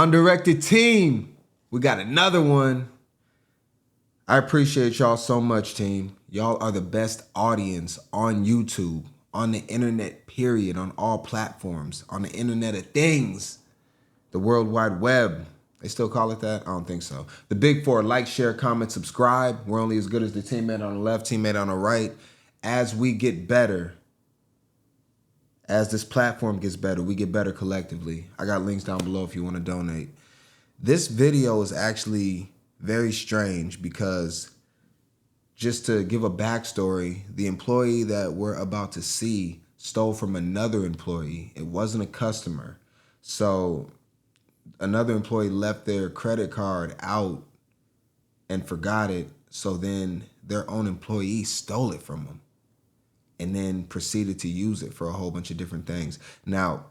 Undirected team, we got another one. I appreciate y'all so much, team. Y'all are the best audience on YouTube, on the internet, period, on all platforms, on the Internet of Things, the World Wide Web. They still call it that? I don't think so. The big four: like, share, comment, subscribe. We're only as good as the teammate on the left, teammate on the right. As we get better, as this platform gets better, we get better collectively. I got links down below if you want to donate. This video is actually very strange because, just to give a backstory, the employee that we're about to see stole from another employee. It wasn't a customer. So another employee left their credit card out and forgot it. So then their own employee stole it from them and then proceeded to use it for a whole bunch of different things. Now,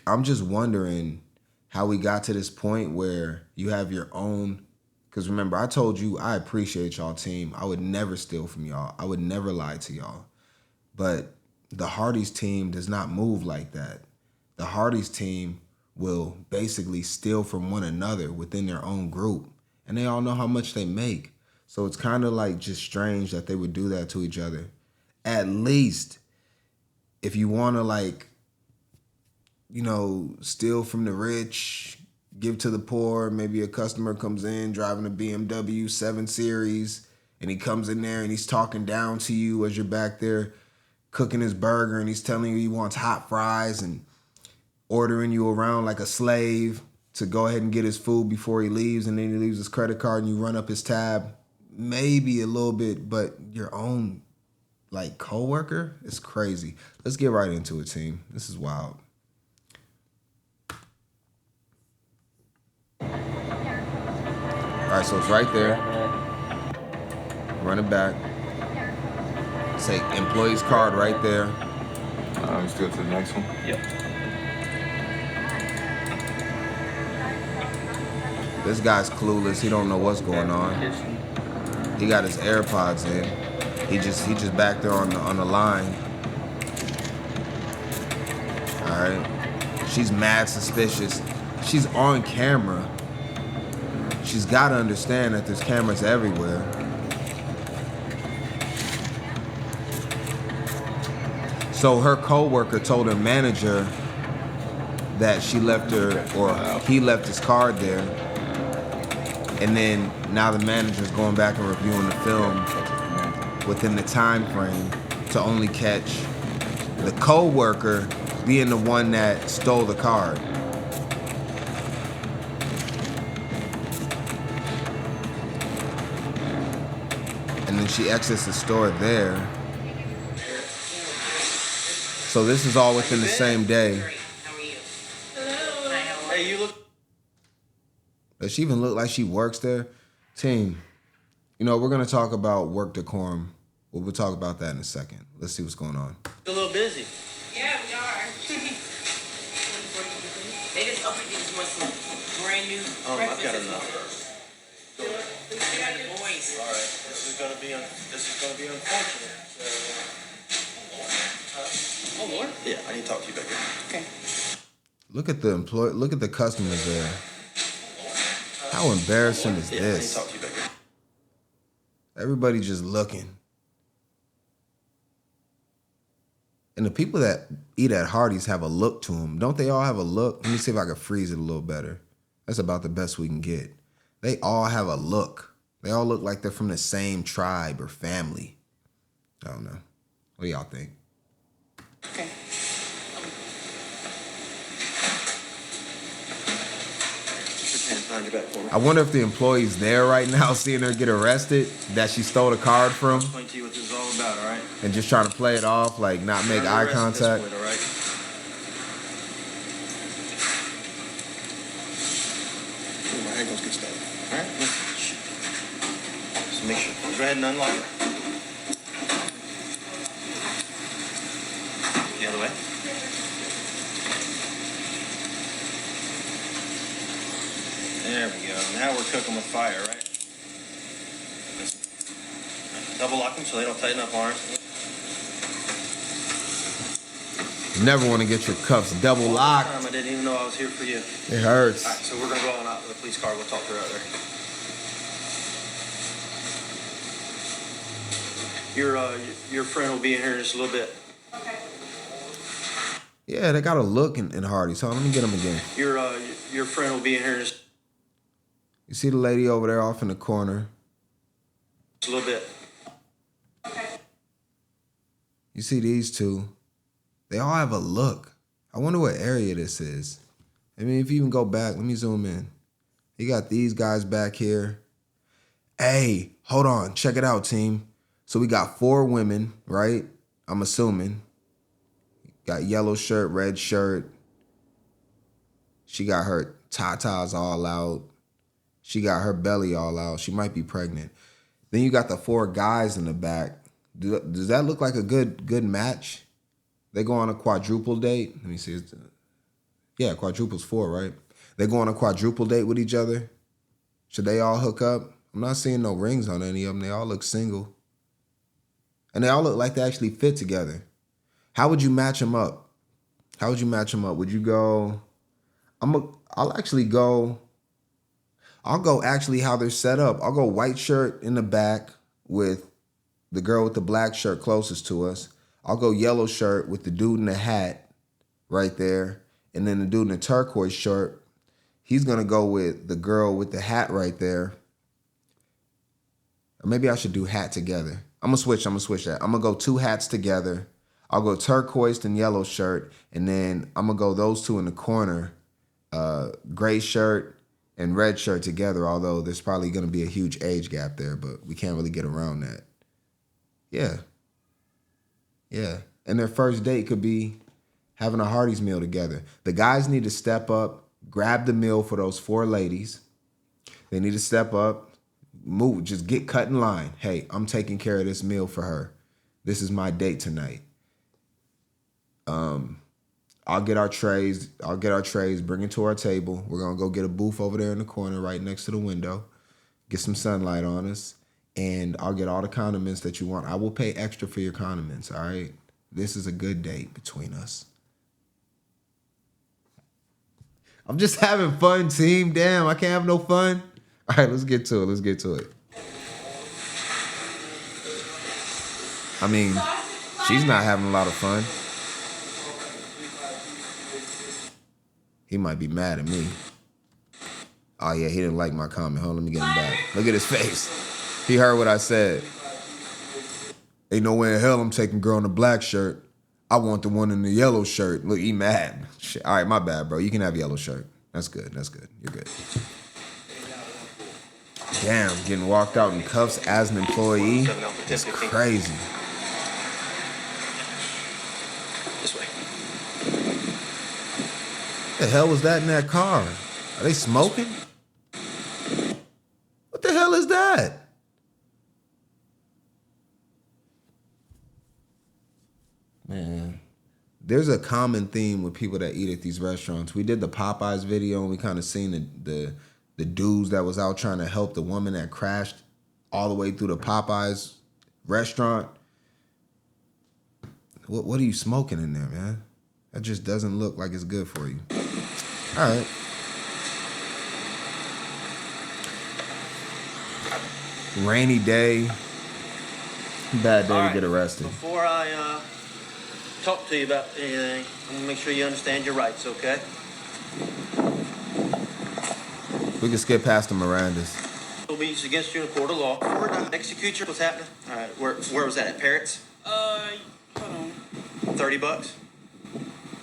I'm just wondering how we got to this point where you have your own, because remember, I told you I appreciate y'all, team. I would never steal from y'all. I would never lie to y'all. But the Hardy's team does not move like that. The Hardy's team will basically steal from one another within their own group. And they all know how much they make. So it's kind of like just strange that they would do that to each other. At least if you want to, like, you know, steal from the rich, give to the poor. Maybe a customer comes in driving a BMW 7 Series and he comes in there and he's talking down to you as you're back there cooking his burger, and he's telling you he wants hot fries and ordering you around like a slave to go ahead and get his food before he leaves, and then he leaves his credit card and you run up his tab. Maybe a little bit, but your own, like, coworker? It's crazy. Let's get right into it, team. This is wild. All right, so it's right there. Run it back. Say employee's card right there. Let's go to the next one. Yep. This guy's clueless. He don't know what's going on. He got his AirPods in. He just back there on the line. All right. She's mad suspicious. She's on camera. She's got to understand that there's cameras everywhere. So her coworker told her manager that she left her, or he left his card there. And then now the manager's going back and reviewing the film within the time frame to only catch the coworker being the one that stole the card. And then she exits the store there. So this is all within the same day. Hey, you look. Does she even look like she works there? Team, you know, we're going to talk about work decorum. We'll talk about that in a second. Let's see what's going on. A little busy. Yeah, we are. They just opened these with some brand new I've got enough. They got the boys. All right, this is gonna be unfortunate. Oh Lord. Yeah, I need to talk to you back here. Okay. Look at the employee. Look at the customers there. How embarrassing is Yeah, I need to this? talk to you back here. Everybody just looking. And the people that eat at Hardee's have a look to them. Don't they all have a look? Let me see if I can freeze it a little better. That's about the best we can get. They all have a look. They all look like they're from the same tribe or family. I don't know. What do y'all think? Okay. I wonder if the employee's there right now seeing her get arrested, that she stole the card from, I'll explain to you what this is all about, all right? and just trying to play it off, like not make You're eye under arrest at contact. this point, all right? Ooh, my ankles get stuck. All right, just make sure. Go ahead and unlock it. The other way. There we go. Now we're cooking with fire, right? Double lock them so they don't tighten up arms. You never want to get your cuffs double locked. I didn't even know I was here for you. It hurts. All right, so we're gonna go on out to the police car. We'll talk to her out there. Your friend will be in here in just a little bit. Okay. Yeah, they got a look in Hardee's. So let me get them again. Your friend will be in here in just You see the lady over there off in the corner. a little bit. Okay. You see these two. They all have a look. I wonder what area this is. I mean, if you even go back, let me zoom in. You got these guys back here. Hey, hold on. Check it out, team. So we got 4 women, right? I'm assuming. Got yellow shirt, red shirt. She got her tatas all out. She got her belly all out. She might be pregnant. Then you got the 4 guys in the back. Does that look like a good match? They go on a quadruple date. Let me see. Yeah, quadruple's 4, right? They go on a quadruple date with each other. Should they all hook up? I'm not seeing no rings on any of them. They all look single. And they all look like they actually fit together. How would you match them up? How would you match them up? Would you go... I'll go actually how they're set up. I'll go white shirt in the back with the girl with the black shirt closest to us. I'll go yellow shirt with the dude in the hat right there. And then the dude in the turquoise shirt, he's going to go with the girl with the hat right there. Or maybe I should do hat together. I'm going to switch that. I'm going to go 2 hats together. I'll go turquoise and yellow shirt. And then I'm going to go those 2 in the corner, gray shirt and red shirt together, although there's probably going to be a huge age gap there, but we can't really get around that. Yeah. Yeah. And their first date could be having a Hardee's meal together. The guys need to step up, grab the meal for those 4 ladies. They need to step up, move, just get cut in line. Hey, I'm taking care of this meal for her. This is my date tonight. I'll get our trays, bring it to our table. We're going to go get a booth over there in the corner right next to the window. Get some sunlight on us. And I'll get all the condiments that you want. I will pay extra for your condiments, all right? This is a good date between us. I'm just having fun, team. Damn, I can't have no fun. All right, let's get to it. I mean, she's not having a lot of fun. He might be mad at me. Oh, yeah, he didn't like my comment. Hold on, let me get him back. Look at his face. He heard what I said. Ain't no way in hell I'm taking girl in the black shirt. I want the one in the yellow shirt. Look, he mad. Shit. All right, my bad, bro. You can have yellow shirt. That's good. You're good. Damn, getting walked out in cuffs as an employee. It's crazy. This way. What the hell was that in that car? Are they smoking? What the hell is that? Man, there's a common theme with people that eat at these restaurants. We did the Popeyes video and we kind of seen the dudes that was out trying to help the woman that crashed all the way through the Popeyes restaurant. What are you smoking in there, man? That just doesn't look like it's good for you. All right. Rainy day. Bad day to get arrested. Before I talk to you about anything, I'm gonna make sure you understand your rights, okay? We can skip past the Mirandas. It'll be used against you in a court of law. We're gonna execute you. What's happening? All right, where was that? At Parrots? Hold on. $30.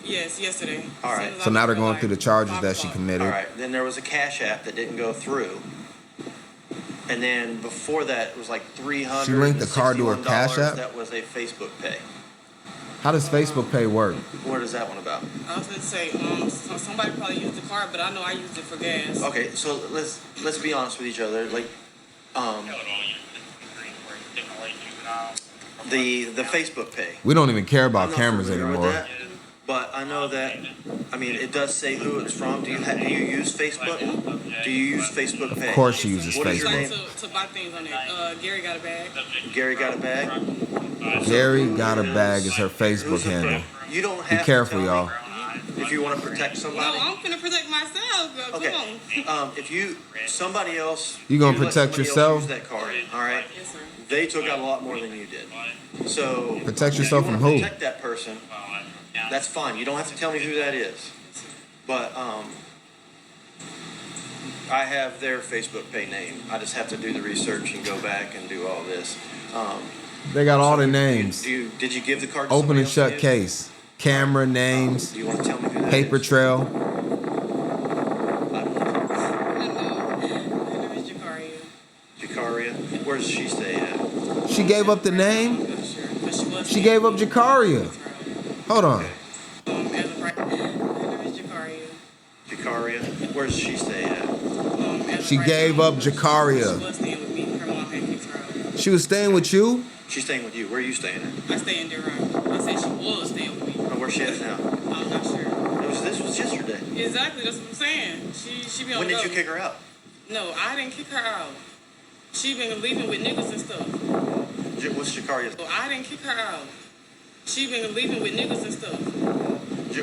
Yes, yesterday. All right. So now they're going through the charges that she committed. All right. Then there was a Cash App that didn't go through. And then before that, it was like $361. She linked the card to her Cash App? That was a Facebook Pay. How does Facebook Pay work? What is that one about? I was going to say, somebody probably used the card, but I know I used it for gas. Okay, so let's be honest with each other. Like, the Facebook Pay. We don't even care about I'm not cameras familiar with anymore. that, but I know that. I mean, it does say who it's from. Do you use Facebook? Do you use Facebook Pay? Of course she uses What is your Facebook. name? To buy things on it. Gary got a bag. Gary got a bag. Gary got a bag is her Facebook handle. You don't Be have careful, to tell y'all. me if you want to protect No, somebody. I'm finna protect myself. Girl. Okay. Come on. If somebody else, You gonna let protect somebody yourself? else use that card, all right? Yes, sir. They took out a lot more than you did. So Protect if yourself you from wanna who? protect that person, that's fine. You don't have to tell me who that is. But I have their Facebook pay name. I just have to do the research and go back and do all this. They got all So the names. Did you give the card to Open somebody and else shut to use? case. Camera names. Do you want to tell me who that Paper is? trail. Her name is Jakaria. Jakaria. Where does she stay at? She gave up the name. I'm not sure, but she was. She gave up Jakaria. Hold on. As of right, her name is Jakaria. Jakaria. Where does she stay at? As of She right gave now, up Jakaria. She was staying with me. Her mom had kicked her out. She was staying with you? She's staying with you. Where are you staying at? I stay in Durham. I said she was staying with me. Oh, where's she at now? I'm not sure. This was yesterday. Exactly, that's what I'm saying. She be on When the did go. you kick her out? No, I didn't kick her out. She been leaving with niggas and stuff. What's Jakaria's? So I didn't kick her out. She been leaving with niggas and stuff.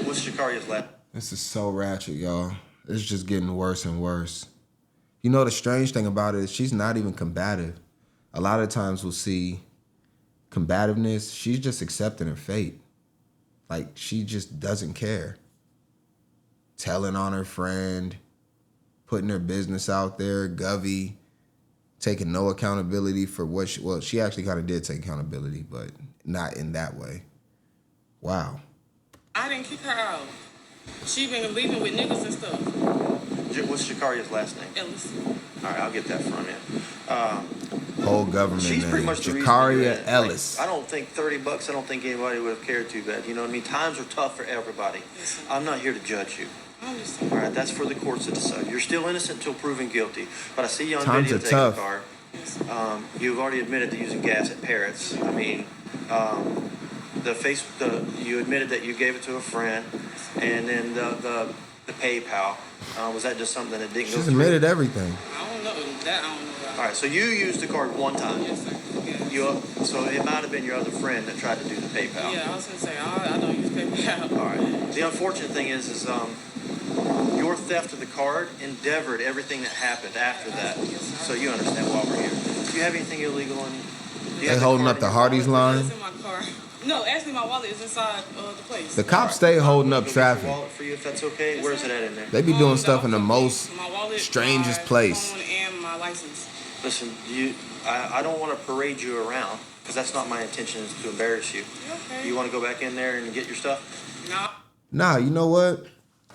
What's Jakaria's last? This is so ratchet, y'all. It's just getting worse and worse. You know, the strange thing about it is she's not even combative. A lot of times we'll see combativeness. She's just accepting her fate. Like, she just doesn't care. Telling on her friend, putting her business out there, Govey, taking no accountability for what she actually kind of did take accountability, but not in that way. Wow. I didn't kick her out. She been leaving with niggas and stuff. What's Jakaria's last name? Ellis. All right, I'll get that from you. Whole government She's name. pretty much the reason Jakaria you're at. Ellis. Like, I don't think $30. I don't think anybody would have cared too bad. You know what I mean? Times are tough for everybody. Yes, I'm not here to judge you. I understand. All right, that's for the courts to decide. You're still innocent until proven guilty. But I see you on Times video are taking a tough. car. You've already admitted to using gas at Parrots. I mean, you admitted that you gave it to a friend, and then the PayPal. Was that just something that didn't go She's through? admitted everything. I don't know that. I don't know about. All right, so you used the card one time. Yes, sir. Yes. So it might have been your other friend that tried to do the PayPal. Yeah, I was gonna say I don't use PayPal. All right. The unfortunate thing is your theft of the card endeavored everything that happened after that. So you understand why we're here. Do you have anything illegal in? They holding up the Hardee's line. It's in my car. No, actually, my wallet is inside the place. The cops stay holding up Go get your traffic. wallet for you if that's okay. Where's it at in there? They be doing stuff the in the most my wallet, strangest my place. phone, and my license. Listen, I don't want to parade you around because that's not my intention is to embarrass you. Okay. You want to go back in there and get your stuff? No. Nah, you know what?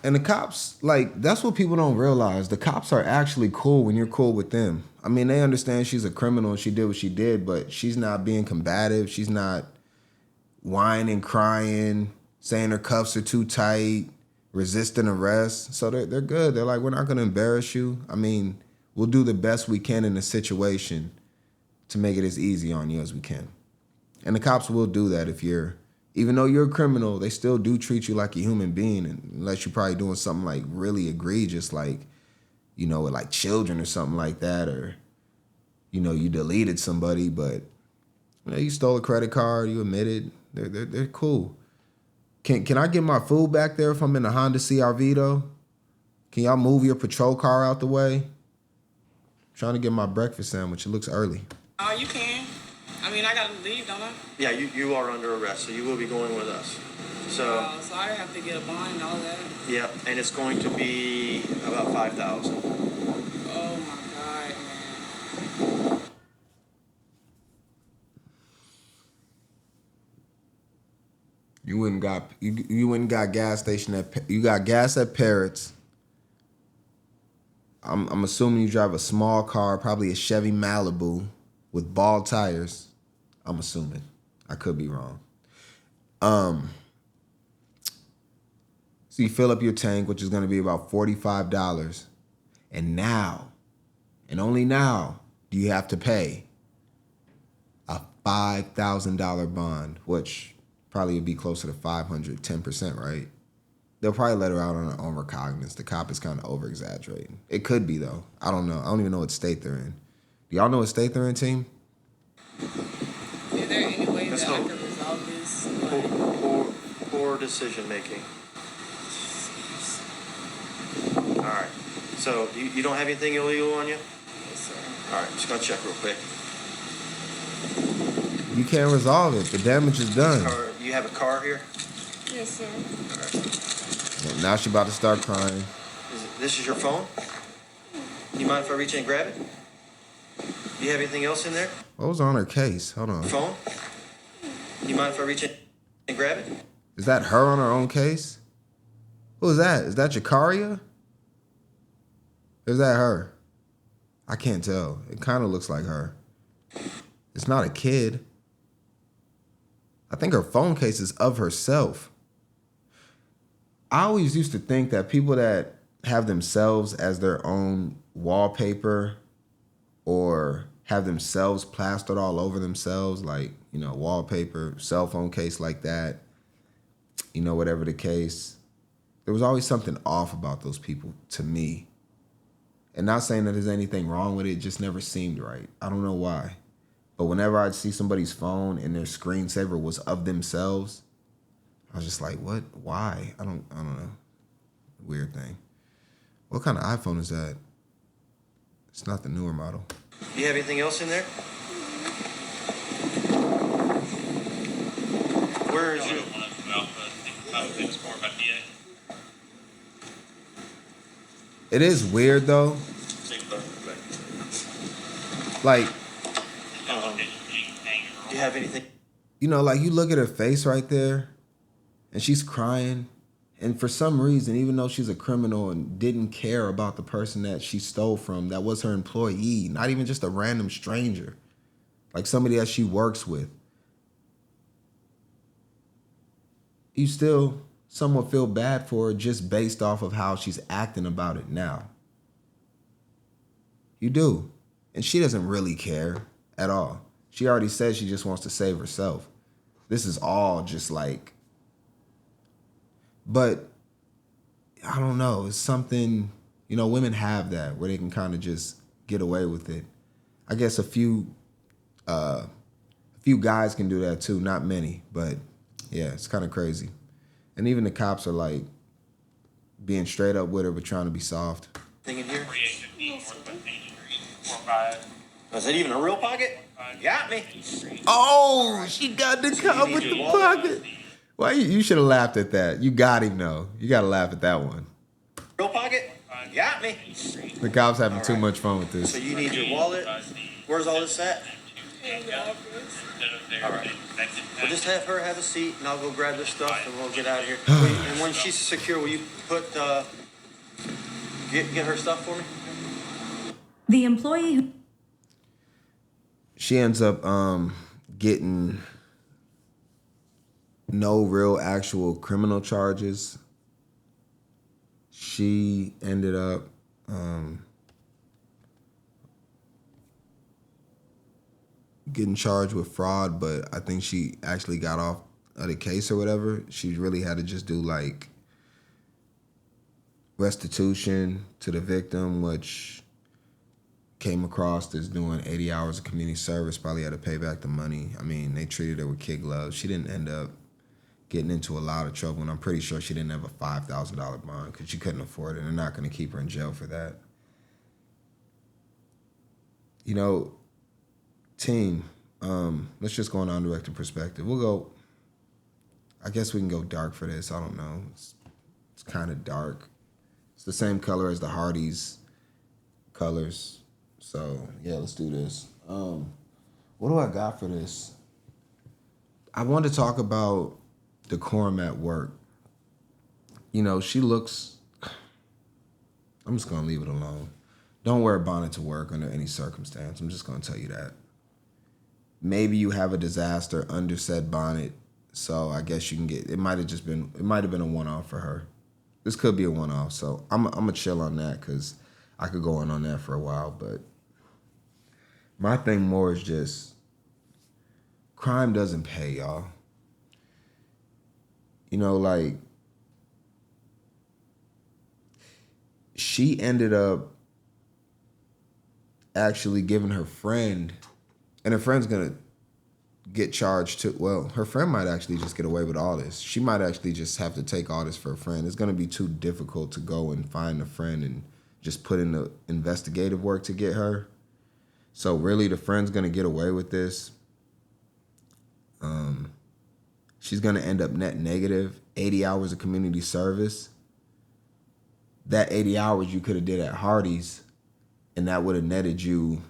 And the cops, like, that's what people don't realize. The cops are actually cool when you're cool with them. I mean, they understand she's a criminal and she did what she did, but she's not being combative. She's not whining, crying, saying her cuffs are too tight, resisting arrest. So they're good. They're like, we're not going to embarrass you. I mean, we'll do the best we can in the situation to make it as easy on you as we can. And the cops will do that even though you're a criminal, they still do treat you like a human being, unless you're probably doing something like really egregious, like, you know, with like children or something like that, or, you know, you deleted somebody, but you know, you stole a credit card, you admitted, they're cool. Can I get my food back there if I'm in a Honda CRV though? Can y'all move your patrol car out the way? I'm trying to get my breakfast sandwich. It looks early. Oh, you can. I mean, I gotta leave, don't I? Yeah, you are under arrest, so you will be going with us. So So I have to get a bond and all that. yeah, and it's going to be about 5,000. Oh my God, man. You went and got gas station you got gas at Parrots. I'm assuming you drive a small car, probably a Chevy Malibu with bald tires. I'm assuming. I could be wrong. So you fill up your tank, which is going to be about $45. And now, and only now, do you have to pay a $5,000 bond, which probably would be closer to 500, 10%, right? They'll probably let her out on her own recognizance. The cop is kind of over-exaggerating. It could be, though. I don't know. I don't even know what state they're in. Do y'all know what state they're in, team? Is there any way Let's that I hope. can resolve this. Poor decision making. All right. So you don't have anything illegal on you? Yes, sir. All right. Just gonna check real quick. You can't resolve it. The damage is done. You have a car here? Yes, sir. And now she about to start crying. This is your phone? You mind if I reach in and grab it? Do you have anything else in there? What was on her case? Hold on. Phone? You mind if I reach in and grab it? Is that her on her own case? Who is that? Is that Jakaria? Or is that her? I can't tell. It kind of looks like her. It's not a kid. I think her phone case is of herself. I always used to think that people that have themselves as their own wallpaper or have themselves plastered all over themselves, like, you know, wallpaper, cell phone case like that, you know, whatever the case, there was always something off about those people to me. And not saying that there's anything wrong with it, it just never seemed right. I don't know why. But whenever I'd see somebody's phone and their screensaver was of themselves, I was just like, what? Why? I don't know. Weird thing. What kind of iPhone is that? It's not the newer model. Do you have anything else in there? Where is your... It is weird though. Like, do you have anything? you know, like you look at her face right there and she's crying. And for some reason, even though she's a criminal and didn't care about the person that she stole from, that was her employee, not even just a random stranger, like somebody that she works with, you still somewhat feel bad for her just based off of how she's acting about it now. You do. And she doesn't really care at all. She already said she just wants to save herself. This is all just like, but I don't know. It's something, you know, women have that where they can kind of just get away with it. I guess a few guys can do that too. Not many, but yeah, it's kind of crazy. And even the cops are like being straight up with her, but trying to be soft. Thing in here? Was that even a real pocket? Got me. Oh, she got the cop with the pocket. Why you should have laughed at that. You got him though. You got to laugh at that one. Real pocket? Got me. The cops having too much fun with this. So you need your wallet. Where's all this at? All right. Well, just have her have a seat, and I'll go grab this stuff, and we'll get out of here. And when she's secure, will you put get her stuff for me? The employee who She ends up getting no real actual criminal charges. She ended up getting charged with fraud, but I think she actually got off of the case or whatever. She really had to just do like restitution to the victim, which came across as doing 80 hours of community service, probably had to pay back the money. I mean, they treated her with kid gloves. She didn't end up getting into a lot of trouble, and I'm pretty sure she didn't have a $5,000 bond because she couldn't afford it. They're not going to keep her in jail for that. You know, team, let's just go on undirected perspective. We'll go, I guess we can go dark for this. I don't know. It's kind of dark. It's the same color as the Hardy's colors. So, yeah, let's do this. What do I got for this? I want to talk about decorum at work. You know, she looks, I'm just going to leave it alone. Don't wear a bonnet to work under any circumstance. I'm just going to tell you that. Maybe you have a disaster under said bonnet, so I guess you can get, it might have been a one-off for her. This could be a one-off, so I'm going to chill on that because I could go on that for a while, but my thing more is just crime doesn't pay, y'all. You know, like, she ended up actually giving her friend, and her friend's gonna get charged to, well, her friend might actually just get away with all this. She might actually just have to take all this for a friend. It's going to be too difficult to go and find a friend and just put in the investigative work to get her. So really the friend's going to get away with this. She's going to end up net negative 80 hours of community service. That 80 hours you could have did at Hardee's, and that would have netted you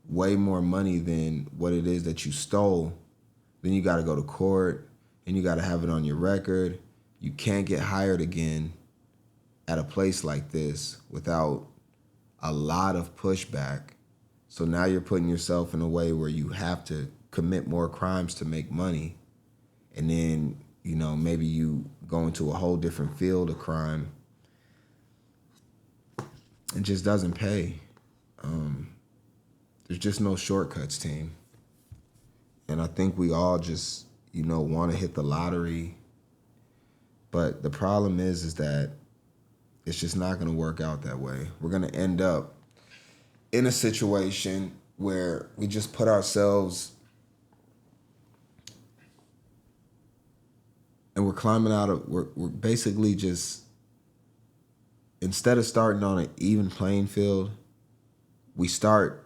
way more money than what it is that you stole. Then you got to go to court, and you got to have it on your record. You can't get hired again at a place like this without a lot of pushback. So now you're putting yourself in a way where you have to commit more crimes to make money. And then, you know, maybe you go into a whole different field of crime. It just doesn't pay. There's just no shortcuts, team. And I think we all just, you know, want to hit the lottery. But the problem is that it's just not going to work out that way. We're going to end up in a situation where we just put ourselves, and we're climbing out of, we're basically just, instead of starting on an even playing field, we start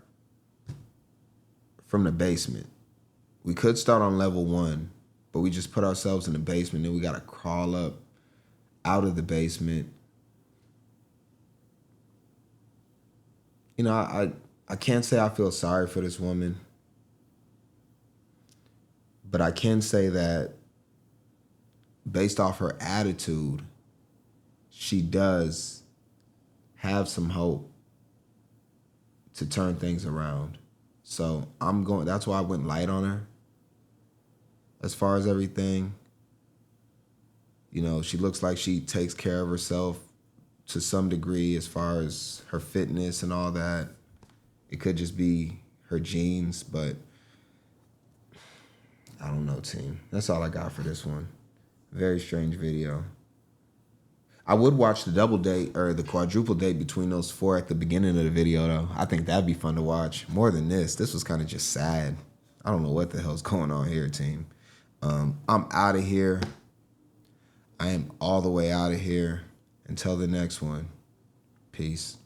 from the basement. We could start on level 1, but we just put ourselves in the basement, and we got to crawl up out of the basement. You know, I can't say I feel sorry for this woman, but I can say that based off her attitude, she does have some hope to turn things around. So that's why I went light on her. As far as everything, you know, she looks like she takes care of herself to some degree as far as her fitness and all that. It could just be her genes, but I don't know, team. That's all I got for this one. Very strange video. I would watch the double date or the quadruple date between those 4 at the beginning of the video, though. I think that'd be fun to watch. More than this. This was kind of just sad. I don't know what the hell's going on here, team. I'm out of here. I am all the way out of here. Until the next one. Peace.